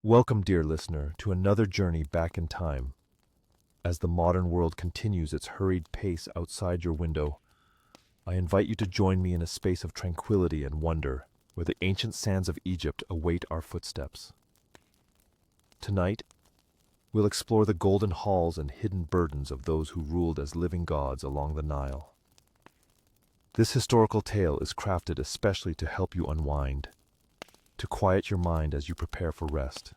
Welcome, dear listener, to another journey back in time. As the modern world continues its hurried pace outside your window, I invite you to join me in a space of tranquility and wonder, where the ancient sands of Egypt await our footsteps. Tonight, we'll explore the golden halls and hidden burdens of those who ruled as living gods along the Nile. This historical tale is crafted especially to help you unwind, to quiet your mind as you prepare for rest.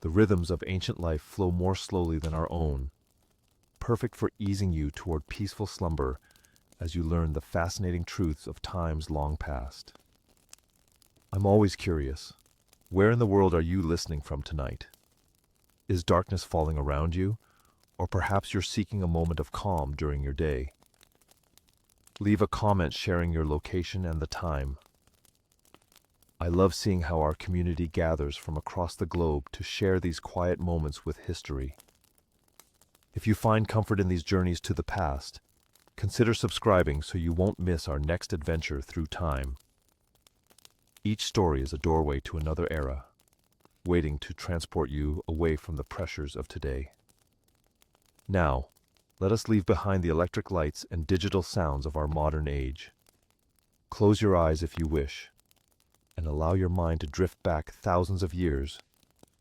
The rhythms of ancient life flow more slowly than our own, perfect for easing you toward peaceful slumber as you learn the fascinating truths of times long past. I'm always curious, where in the world are you listening from tonight? Is darkness falling around you, or perhaps you're seeking a moment of calm during your day? Leave a comment sharing your location and the time. I love seeing how our community gathers from across the globe to share these quiet moments with history. If you find comfort in these journeys to the past, consider subscribing so you won't miss our next adventure through time. Each story is a doorway to another era, waiting to transport you away from the pressures of today. Now, let us leave behind the electric lights and digital sounds of our modern age. Close your eyes if you wish, and allow your mind to drift back thousands of years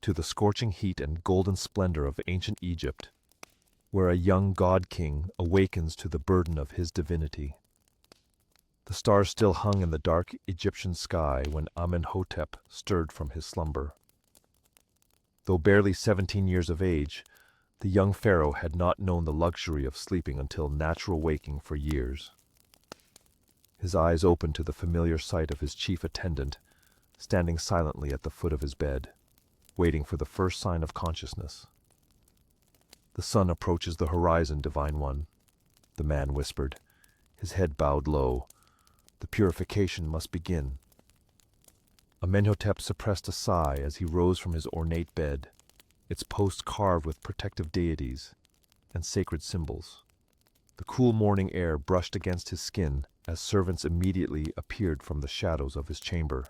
to the scorching heat and golden splendor of ancient Egypt, where a young god-king awakens to the burden of his divinity. The stars still hung in the dark Egyptian sky when Amenhotep stirred from his slumber. Though barely 17 years of age, the young pharaoh had not known the luxury of sleeping until natural waking for years. His eyes opened to the familiar sight of his chief attendant, standing silently at the foot of his bed, waiting for the first sign of consciousness. "The sun approaches the horizon, Divine One," the man whispered, his head bowed low. "The purification must begin." Amenhotep suppressed a sigh as he rose from his ornate bed, its posts carved with protective deities and sacred symbols. The cool morning air brushed against his skin as servants immediately appeared from the shadows of his chamber,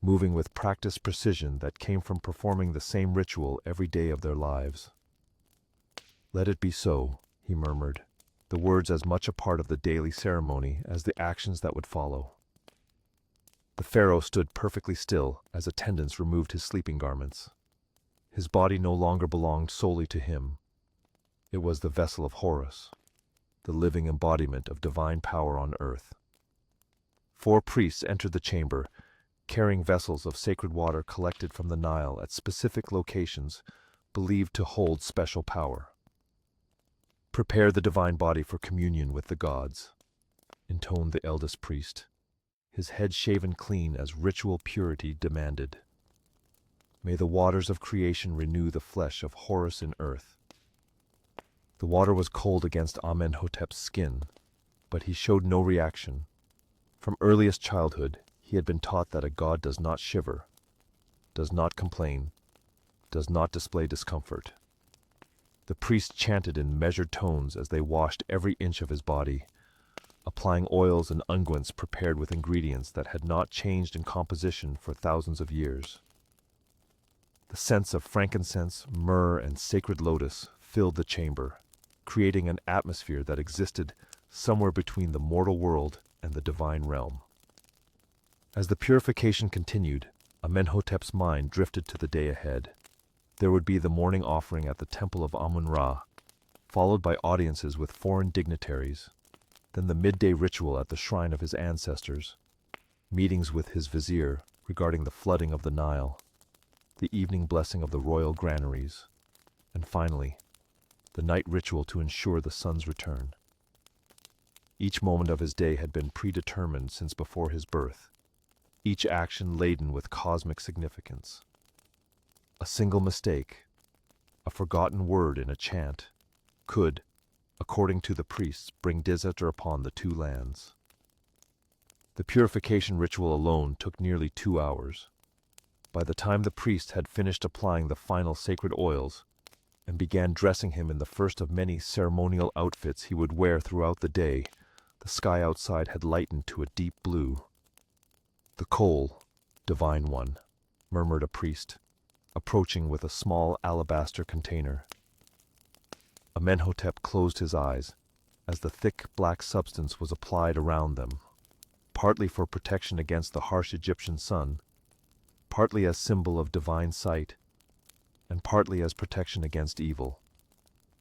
moving with practiced precision that came from performing the same ritual every day of their lives. "Let it be so," he murmured, the words as much a part of the daily ceremony as the actions that would follow. The pharaoh stood perfectly still as attendants removed his sleeping garments. His body no longer belonged solely to him. It was the vessel of Horus, the living embodiment of divine power on earth. 4 priests entered the chamber, carrying vessels of sacred water collected from the Nile at specific locations believed to hold special power. "Prepare the divine body for communion with the gods," intoned the eldest priest, his head shaven clean as ritual purity demanded. "May the waters of creation renew the flesh of Horus in earth." The water was cold against Amenhotep's skin, but he showed no reaction. From earliest childhood, he had been taught that a god does not shiver, does not complain, does not display discomfort. The priests chanted in measured tones as they washed every inch of his body, applying oils and unguents prepared with ingredients that had not changed in composition for thousands of years. The scents of frankincense, myrrh, and sacred lotus filled the chamber, creating an atmosphere that existed somewhere between the mortal world and the divine realm. As the purification continued, Amenhotep's mind drifted to the day ahead. There would be the morning offering at the temple of Amun-Ra, followed by audiences with foreign dignitaries, then the midday ritual at the shrine of his ancestors, meetings with his vizier regarding the flooding of the Nile, the evening blessing of the royal granaries, and finally, the night ritual to ensure the sun's return. Each moment of his day had been predetermined since before his birth, each action laden with cosmic significance. A single mistake, a forgotten word in a chant, could, according to the priests, bring disaster upon the two lands. The purification ritual alone took nearly 2 hours. By the time the priest had finished applying the final sacred oils and began dressing him in the first of many ceremonial outfits he would wear throughout the day, the sky outside had lightened to a deep blue. "The coal, Divine One," murmured a priest, approaching with a small alabaster container. Amenhotep closed his eyes as the thick black substance was applied around them, partly for protection against the harsh Egyptian sun, partly as symbol of divine sight, and partly as protection against evil.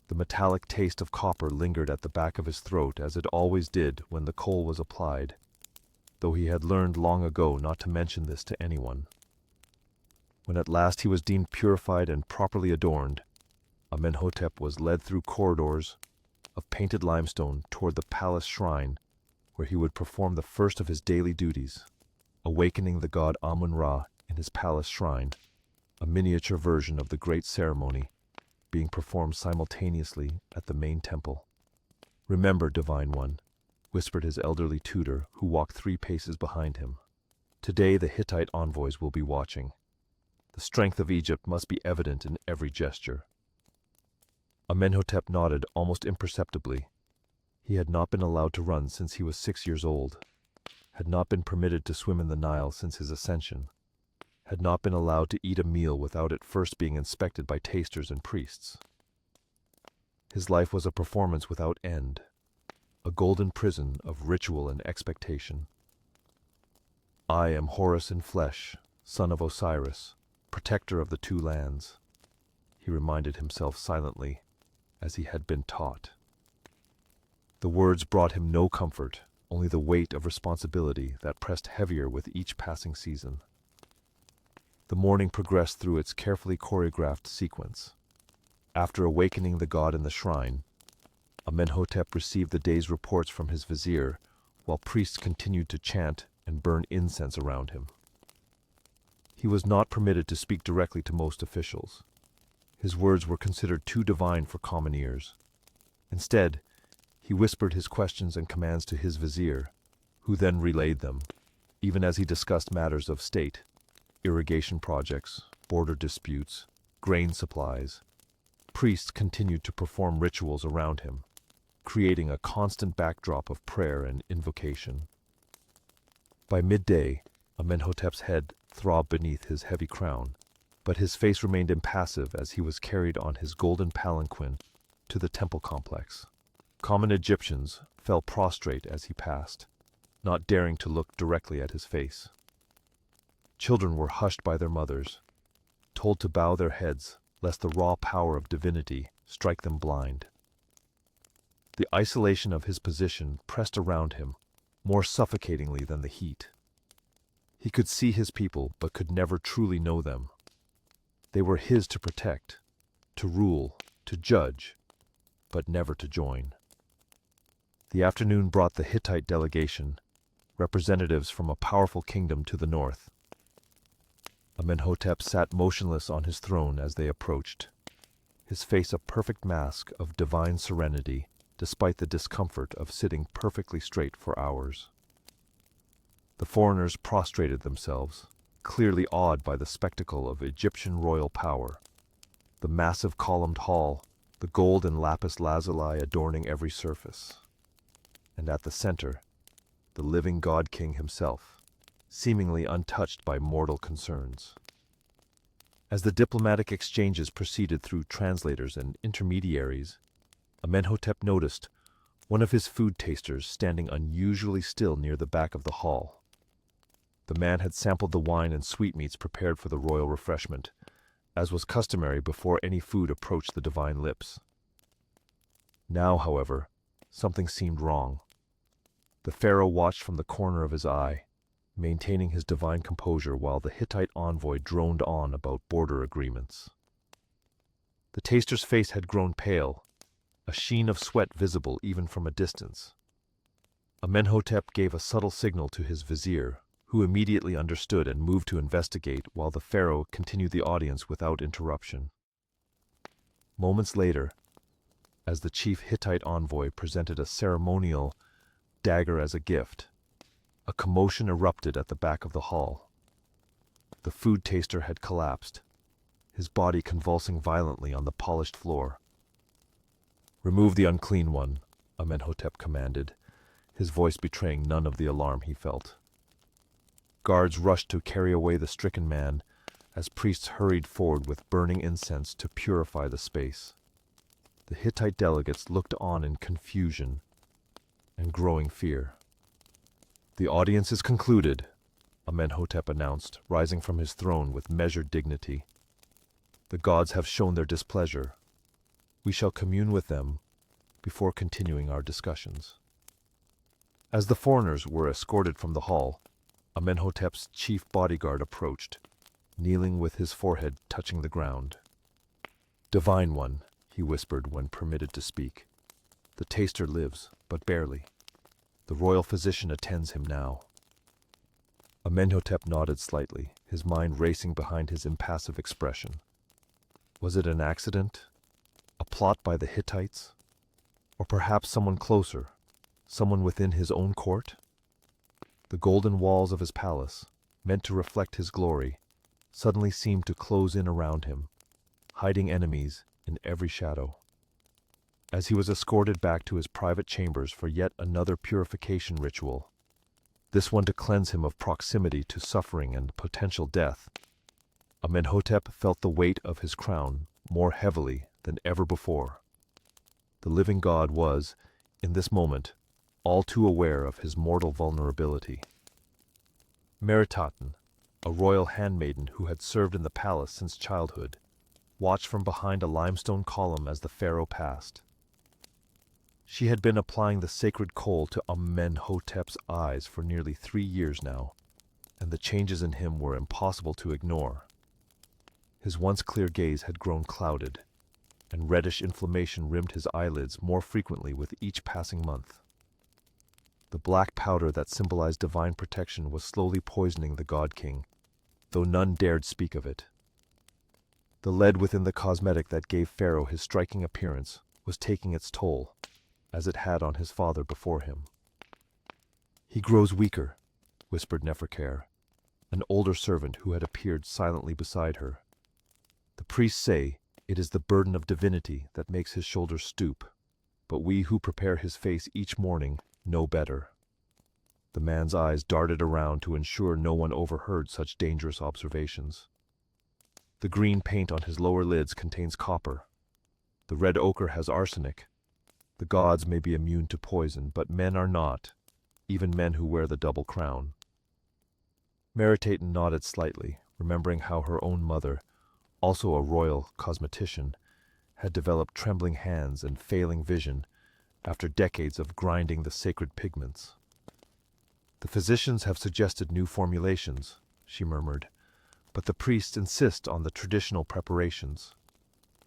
The metallic taste of copper lingered at the back of his throat as it always did when the coal was applied, though he had learned long ago not to mention this to anyone. When at last he was deemed purified and properly adorned, Amenhotep was led through corridors of painted limestone toward the palace shrine, where he would perform the first of his daily duties, awakening the god Amun-Ra in his palace shrine, a miniature version of the great ceremony being performed simultaneously at the main temple. "Remember, Divine One," whispered his elderly tutor, who walked 3 paces behind him. "Today the Hittite envoys will be watching. The strength of Egypt must be evident in every gesture." Amenhotep nodded almost imperceptibly. He had not been allowed to run since he was 6 years old, had not been permitted to swim in the Nile since his ascension, had not been allowed to eat a meal without it first being inspected by tasters and priests. His life was a performance without end, a golden prison of ritual and expectation. "I am Horus in flesh, son of Osiris, protector of the 2 lands," he reminded himself silently, as he had been taught. The words brought him no comfort, only the weight of responsibility that pressed heavier with each passing season. The morning progressed through its carefully choreographed sequence. After awakening the god in the shrine, Amenhotep received the day's reports from his vizier, while priests continued to chant and burn incense around him. He was not permitted to speak directly to most officials. His words were considered too divine for common ears. Instead, he whispered his questions and commands to his vizier, who then relayed them, even as he discussed matters of state, irrigation projects, border disputes, grain supplies. Priests continued to perform rituals around him, creating a constant backdrop of prayer and invocation. By midday, Amenhotep's head throbbed beneath his heavy crown, but his face remained impassive as he was carried on his golden palanquin to the temple complex. Common Egyptians fell prostrate as he passed, not daring to look directly at his face. Children were hushed by their mothers, told to bow their heads lest the raw power of divinity strike them blind. The isolation of his position pressed around him more suffocatingly than the heat. He could see his people but could never truly know them. They were his to protect, to rule, to judge, but never to join. The afternoon brought the Hittite delegation, representatives from a powerful kingdom to the north. Amenhotep sat motionless on his throne as they approached, his face a perfect mask of divine serenity, despite the discomfort of sitting perfectly straight for hours. The foreigners prostrated themselves, clearly awed by the spectacle of Egyptian royal power. The massive columned hall, the gold and lapis lazuli adorning every surface. And at the center, the living god-king himself, seemingly untouched by mortal concerns. As the diplomatic exchanges proceeded through translators and intermediaries, Amenhotep noticed one of his food tasters standing unusually still near the back of the hall. The man had sampled the wine and sweetmeats prepared for the royal refreshment, as was customary before any food approached the divine lips. Now, however, something seemed wrong. The pharaoh watched from the corner of his eye, maintaining his divine composure while the Hittite envoy droned on about border agreements. The taster's face had grown pale, a sheen of sweat visible even from a distance. Amenhotep gave a subtle signal to his vizier, who immediately understood and moved to investigate while the pharaoh continued the audience without interruption. Moments later, as the chief Hittite envoy presented a ceremonial dagger as a gift, a commotion erupted at the back of the hall. The food taster had collapsed, his body convulsing violently on the polished floor. "Remove the unclean one," Amenhotep commanded, his voice betraying none of the alarm he felt. Guards rushed to carry away the stricken man as priests hurried forward with burning incense to purify the space. The Hittite delegates looked on in confusion and growing fear. "The audience is concluded," Amenhotep announced, rising from his throne with measured dignity. "The gods have shown their displeasure. We shall commune with them before continuing our discussions." As the foreigners were escorted from the hall, Amenhotep's chief bodyguard approached, kneeling with his forehead touching the ground. "Divine One," he whispered when permitted to speak, "the taster lives, but barely. The royal physician attends him now." Amenhotep nodded slightly, his mind racing behind his impassive expression. Was it an accident? A plot by the Hittites? Or perhaps someone closer, someone within his own court? The golden walls of his palace, meant to reflect his glory, suddenly seemed to close in around him, hiding enemies in every shadow. As he was escorted back to his private chambers for yet another purification ritual, this one to cleanse him of proximity to suffering and potential death, Amenhotep felt the weight of his crown more heavily than ever before. The living god was, in this moment, all too aware of his mortal vulnerability. Meritaten, a royal handmaiden who had served in the palace since childhood, watched from behind a limestone column as the pharaoh passed. She had been applying the sacred coal to Amenhotep's eyes for nearly 3 years now, and the changes in him were impossible to ignore. His once clear gaze had grown clouded, and reddish inflammation rimmed his eyelids more frequently with each passing month. The black powder that symbolized divine protection was slowly poisoning the god-king, though none dared speak of it. The lead within the cosmetic that gave Pharaoh his striking appearance was taking its toll, as it had on his father before him. "He grows weaker," whispered Neferkare, an older servant who had appeared silently beside her. "The priests say it is the burden of divinity that makes his shoulders stoop, but we who prepare his face each morning know better." The man's eyes darted around to ensure no one overheard such dangerous observations. "The green paint on his lower lids contains copper. The red ochre has arsenic. The gods may be immune to poison, but men are not, even men who wear the double crown." Meritaten nodded slightly, remembering how her own mother, also a royal cosmetician, had developed trembling hands and failing vision after decades of grinding the sacred pigments. "The physicians have suggested new formulations," she murmured, "but the priests insist on the traditional preparations.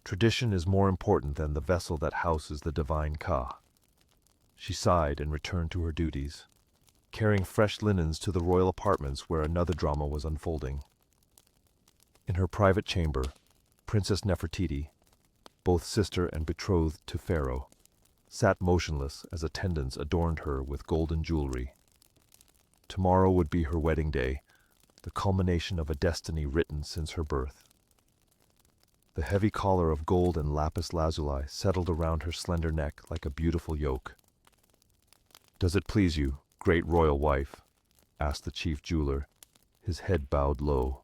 Tradition is more important than the vessel that houses the divine Ka." She sighed and returned to her duties, carrying fresh linens to the royal apartments where another drama was unfolding. In her private chamber, Princess Nefertiti, both sister and betrothed to Pharaoh, sat motionless as attendants adorned her with golden jewelry. Tomorrow would be her wedding day, the culmination of a destiny written since her birth. The heavy collar of gold and lapis lazuli settled around her slender neck like a beautiful yoke. "Does it please you, great royal wife?" asked the chief jeweler, his head bowed low.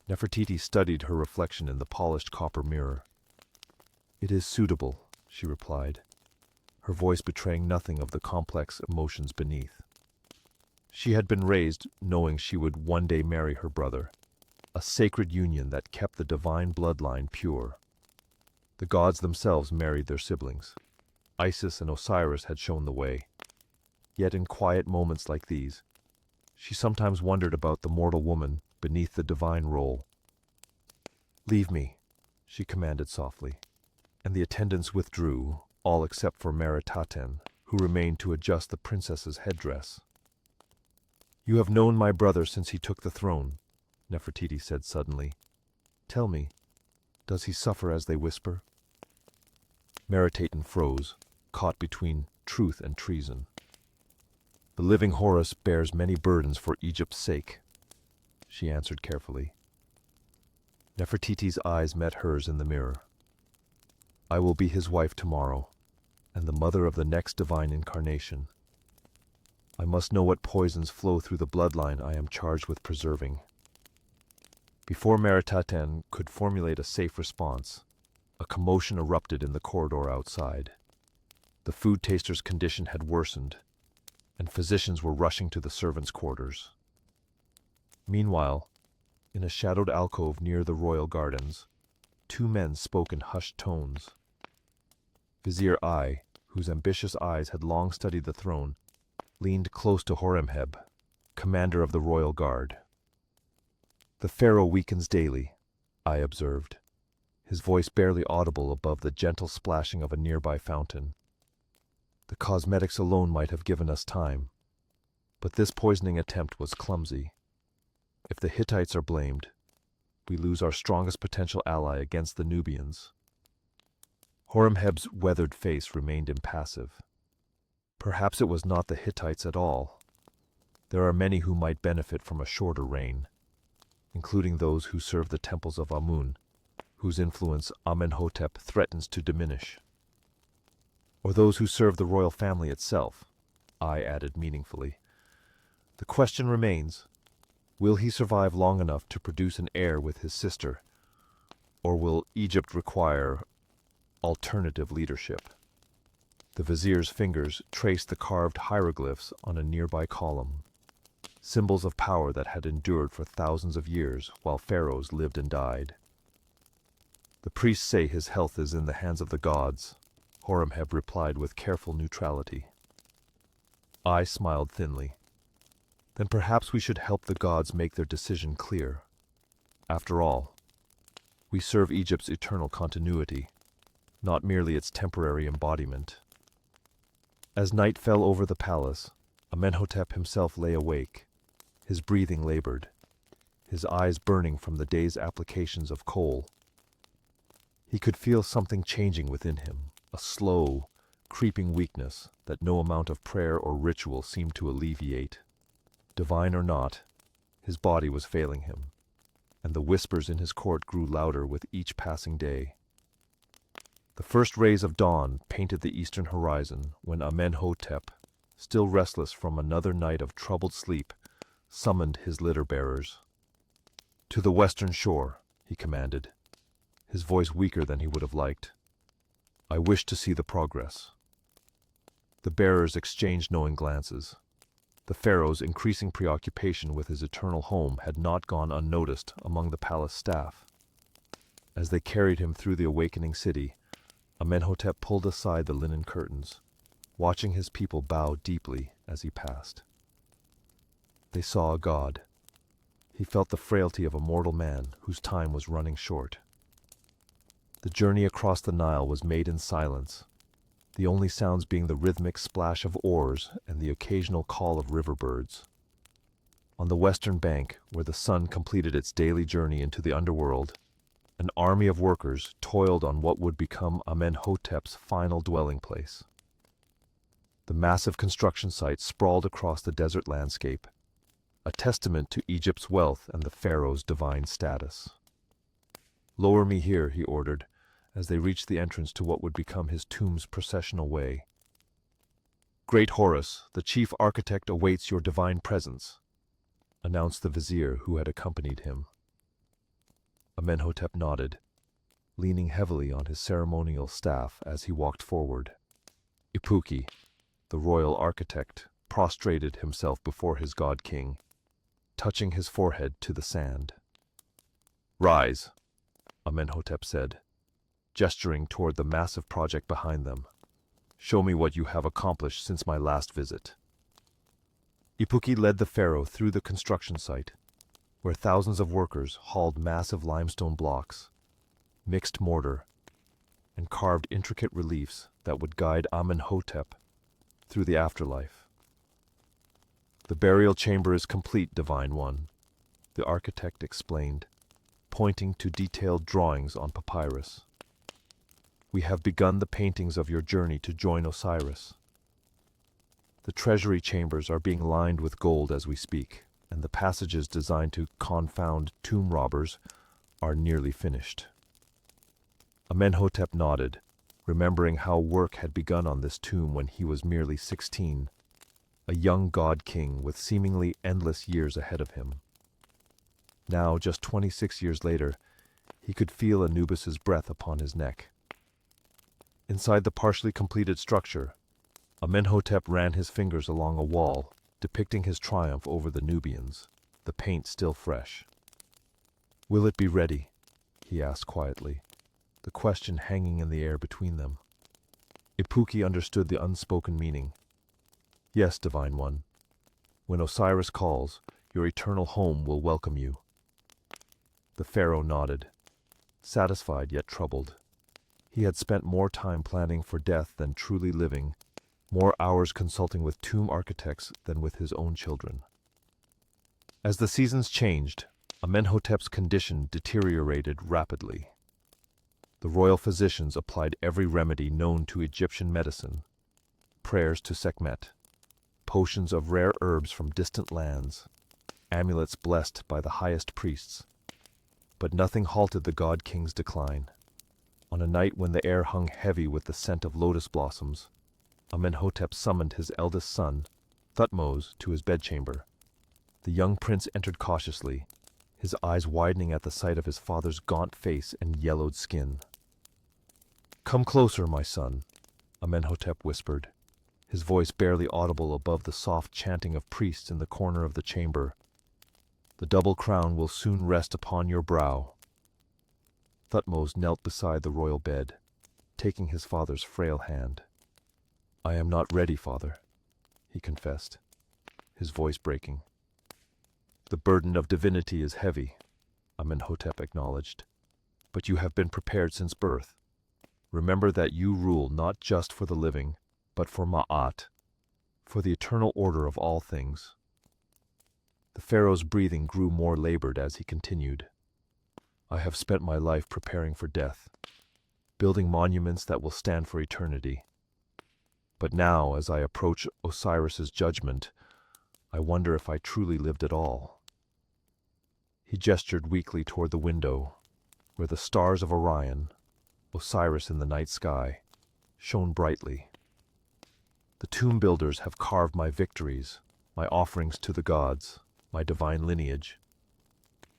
Nefertiti studied her reflection in the polished copper mirror. "It is suitable," she replied, her voice betraying nothing of the complex emotions beneath. She had been raised knowing she would one day marry her brother, a sacred union that kept the divine bloodline pure. The gods themselves married their siblings. Isis and Osiris had shown the way. Yet in quiet moments like these, she sometimes wondered about the mortal woman beneath the divine role. "Leave me," she commanded softly, and the attendants withdrew, all except for Meritaten, who remained to adjust the princess's headdress. "You have known my brother since he took the throne," Nefertiti said suddenly. "Tell me, does he suffer as they whisper?" Meritaten froze, caught between truth and treason. "The living Horus bears many burdens for Egypt's sake," she answered carefully. Nefertiti's eyes met hers in the mirror. "I will be his wife tomorrow, and the mother of the next divine incarnation. I must know what poisons flow through the bloodline I am charged with preserving." Before Meritaten could formulate a safe response, a commotion erupted in the corridor outside. The food taster's condition had worsened, and physicians were rushing to the servants' quarters. Meanwhile, in a shadowed alcove near the royal gardens, two men spoke in hushed tones. Vizier I, whose ambitious eyes had long studied the throne, leaned close to Horemheb, commander of the royal guard. "The pharaoh weakens daily," I observed, his voice barely audible above the gentle splashing of a nearby fountain. "The cosmetics alone might have given us time, but this poisoning attempt was clumsy. If the Hittites are blamed, we lose our strongest potential ally against the Nubians." Horemheb's weathered face remained impassive. Perhaps it was not the Hittites at all. There are many who might benefit from a shorter reign, including those who serve the temples of Amun, whose influence Amenhotep threatens to diminish. Or those who serve the royal family itself, I added meaningfully. The question remains, will he survive long enough to produce an heir with his sister, or will Egypt require alternative leadership? The vizier's fingers traced the carved hieroglyphs on a nearby column, symbols of power that had endured for thousands of years while pharaohs lived and died. "The priests say his health is in the hands of the gods," Horemheb replied with careful neutrality. I smiled thinly. Then perhaps we should help the gods make their decision clear. After all, we serve Egypt's eternal continuity, not merely its temporary embodiment. As night fell over the palace, Amenhotep himself lay awake, his breathing labored, his eyes burning from the day's applications of coal. He could feel something changing within him, a slow, creeping weakness that no amount of prayer or ritual seemed to alleviate. Divine or not, his body was failing him, and the whispers in his court grew louder with each passing day. The first rays of dawn painted the eastern horizon when Amenhotep, still restless from another night of troubled sleep, summoned his litter-bearers. "To the western shore," he commanded, his voice weaker than he would have liked. "I wish to see the progress." The bearers exchanged knowing glances. The pharaoh's increasing preoccupation with his eternal home had not gone unnoticed among the palace staff. As they carried him through the awakening city, Amenhotep pulled aside the linen curtains, watching his people bow deeply as he passed. They saw a god. He felt the frailty of a mortal man whose time was running short. The journey across the Nile was made in silence, the only sounds being the rhythmic splash of oars and the occasional call of river birds. On the western bank, where the sun completed its daily journey into the underworld, an army of workers toiled on what would become Amenhotep's final dwelling place. The massive construction site sprawled across the desert landscape, a testament to Egypt's wealth and the pharaoh's divine status. "Lower me here," he ordered, as they reached the entrance to what would become his tomb's processional way. "Great Horus, the chief architect awaits your divine presence," announced the vizier who had accompanied him. Amenhotep nodded, leaning heavily on his ceremonial staff as he walked forward. Ipuki, the royal architect, prostrated himself before his god-king, touching his forehead to the sand. "Rise," Amenhotep said, gesturing toward the massive project behind them. "Show me what you have accomplished since my last visit." Ipuki led the pharaoh through the construction site, where thousands of workers hauled massive limestone blocks, mixed mortar, and carved intricate reliefs that would guide Amenhotep through the afterlife. "The burial chamber is complete, Divine One," the architect explained, pointing to detailed drawings on papyrus. "We have begun the paintings of your journey to join Osiris. The treasury chambers are being lined with gold as we speak, and the passages designed to confound tomb robbers are nearly finished." Amenhotep nodded, remembering how work had begun on this tomb when he was merely 16, a young god-king with seemingly endless years ahead of him. Now, just 26 years later, he could feel Anubis's breath upon his neck. Inside the partially completed structure, Amenhotep ran his fingers along a wall, depicting his triumph over the Nubians, the paint still fresh. "Will it be ready?" he asked quietly, the question hanging in the air between them. Ipuki understood the unspoken meaning. "Yes, Divine One. When Osiris calls, your eternal home will welcome you." The pharaoh nodded, satisfied yet troubled. He had spent more time planning for death than truly living, more hours consulting with tomb architects than with his own children. As the seasons changed, Amenhotep's condition deteriorated rapidly. The royal physicians applied every remedy known to Egyptian medicine: prayers to Sekhmet, potions of rare herbs from distant lands, amulets blessed by the highest priests. But nothing halted the god king's decline. On a night when the air hung heavy with the scent of lotus blossoms, Amenhotep summoned his eldest son, Thutmose, to his bedchamber. The young prince entered cautiously, his eyes widening at the sight of his father's gaunt face and yellowed skin. "Come closer, my son," Amenhotep whispered, his voice barely audible above the soft chanting of priests in the corner of the chamber. "The double crown will soon rest upon your brow." Thutmose knelt beside the royal bed, taking his father's frail hand. "I am not ready, father," he confessed, his voice breaking. "The burden of divinity is heavy," Amenhotep acknowledged, "but you have been prepared since birth. Remember that you rule not just for the living, but for Ma'at, for the eternal order of all things." The pharaoh's breathing grew more labored as he continued. "I have spent my life preparing for death, building monuments that will stand for eternity. But now, as I approach Osiris's judgment, I wonder if I truly lived at all." He gestured weakly toward the window, where the stars of Orion, Osiris in the night sky, shone brightly. "The tomb builders have carved my victories, my offerings to the gods, my divine lineage.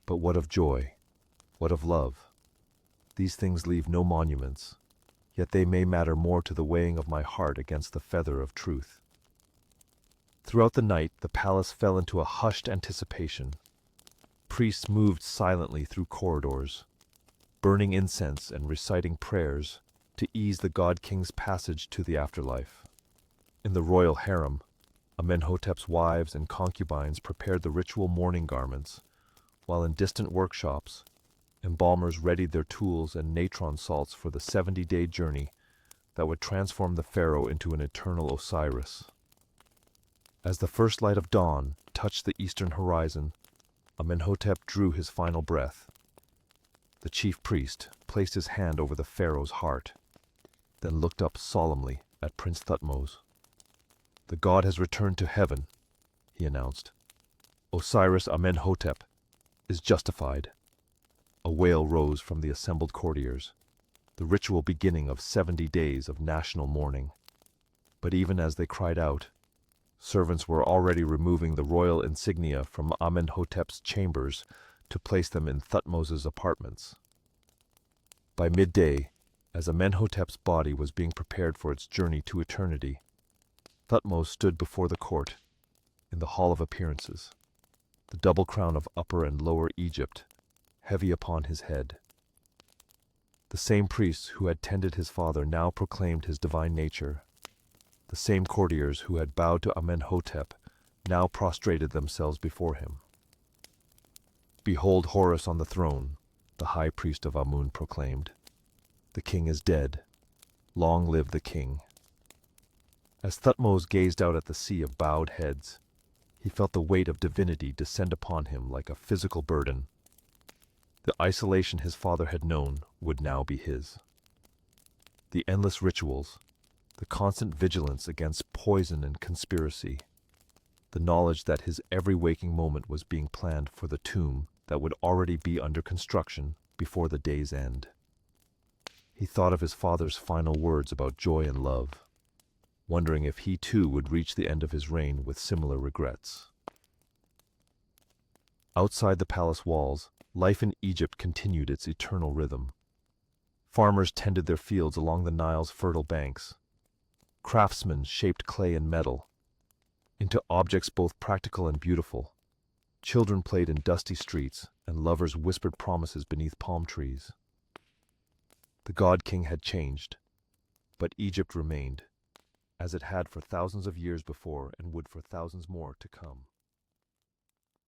But what of joy? What of love? These things leave no monuments, yet they may matter more to the weighing of my heart against the feather of truth." Throughout the night, the palace fell into a hushed anticipation. Priests moved silently through corridors, burning incense and reciting prayers to ease the god king's passage to the afterlife. In the royal harem, Amenhotep's wives and concubines prepared the ritual mourning garments, while in distant workshops, embalmers readied their tools and natron salts for the 70-day journey that would transform the pharaoh into an eternal Osiris. As the first light of dawn touched the eastern horizon, Amenhotep drew his final breath. The chief priest placed his hand over the pharaoh's heart, then looked up solemnly at Prince Thutmose. "The god has returned to heaven," he announced. "Osiris Amenhotep is justified." A wail rose from the assembled courtiers, the ritual beginning of 70 days of national mourning. But even as they cried out, servants were already removing the royal insignia from Amenhotep's chambers to place them in Thutmose's apartments. By midday, as Amenhotep's body was being prepared for its journey to eternity, Thutmose stood before the court, in the Hall of Appearances, the double crown of Upper and Lower Egypt heavy upon his head. The same priests who had tended his father now proclaimed his divine nature. The same courtiers who had bowed to Amenhotep now prostrated themselves before him. "Behold Horus on the throne," the high priest of Amun proclaimed. "The king is dead. Long live the king." As Thutmose gazed out at the sea of bowed heads, he felt the weight of divinity descend upon him like a physical burden. The isolation his father had known would now be his. The endless rituals, the constant vigilance against poison and conspiracy, the knowledge that his every waking moment was being planned for the tomb that would already be under construction before the day's end. He thought of his father's final words about joy and love, wondering if he too would reach the end of his reign with similar regrets. Outside the palace walls, life in Egypt continued its eternal rhythm. Farmers tended their fields along the Nile's fertile banks. Craftsmen shaped clay and metal into objects both practical and beautiful. Children played in dusty streets, and lovers whispered promises beneath palm trees. The god king had changed, but Egypt remained, as it had for thousands of years before and would for thousands more to come.